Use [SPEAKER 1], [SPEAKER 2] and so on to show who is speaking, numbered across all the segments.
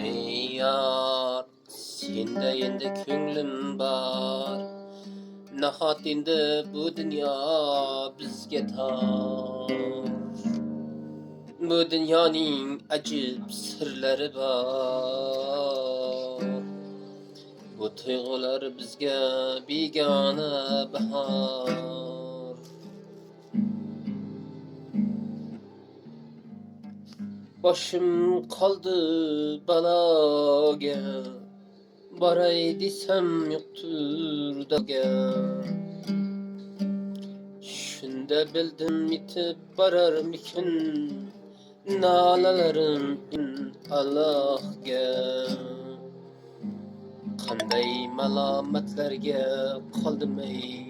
[SPEAKER 1] Ey yar, sende endi ko'nglim bor. Nahot endi bu dunyo bizga tor. Bu dunyoning ajib sirlari bor. Bu tuyg'ular bizga begona bahor. Başım kaldı balaga, baray desem yoktur daga. Şunda bildim yitip bararmikin, nalalarim Allahga. Qanday malomatlarga qoldim ey.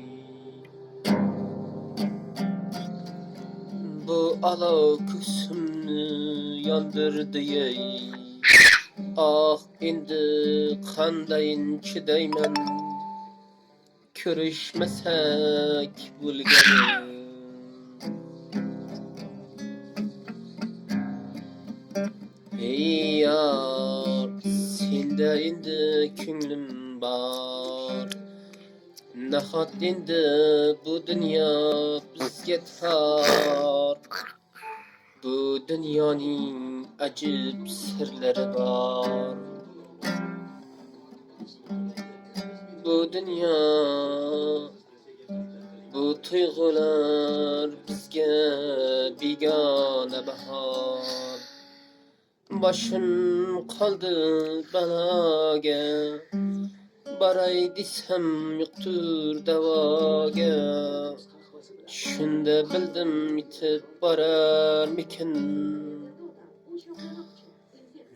[SPEAKER 1] Bu alov ko'ksimni yondirdi ey. Ah endi qandayin chidayman, ko'rishmasak bo'lganim. Ey yar, senda endi ko'nglim bor. Nahot endi bu dunyo bizga tor. Bu dunyoning ajib sirlari bor. Bu dünya, bu tuyg'ular bizga begona bahor. Başım qaldı balaga, baray desem yoktur davoga. Shunda bildim yetib borarmikin,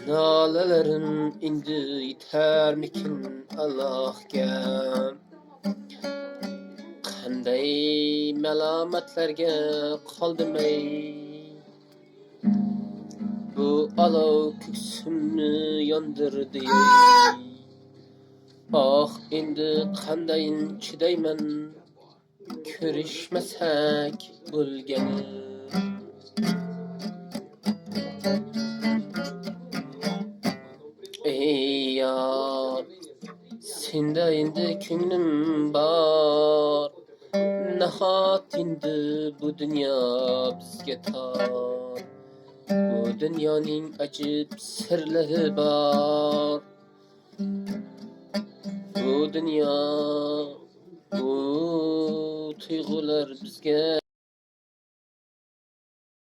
[SPEAKER 1] nolalarim endi yetarmikin Allohga. Qanday malomatlarga qoldim ey. Bu olov ko'ksimni yondirdi ey. Ah endi qandayin chidayman, ko'rishmasak bo'lgani. Ey yar, senda endi ko'nglim bor. Nahot endi bu dunyo bizga tor. Bu dunyoning ajib sirlari bor. Bu dunyo, bu tuyg'ular bizga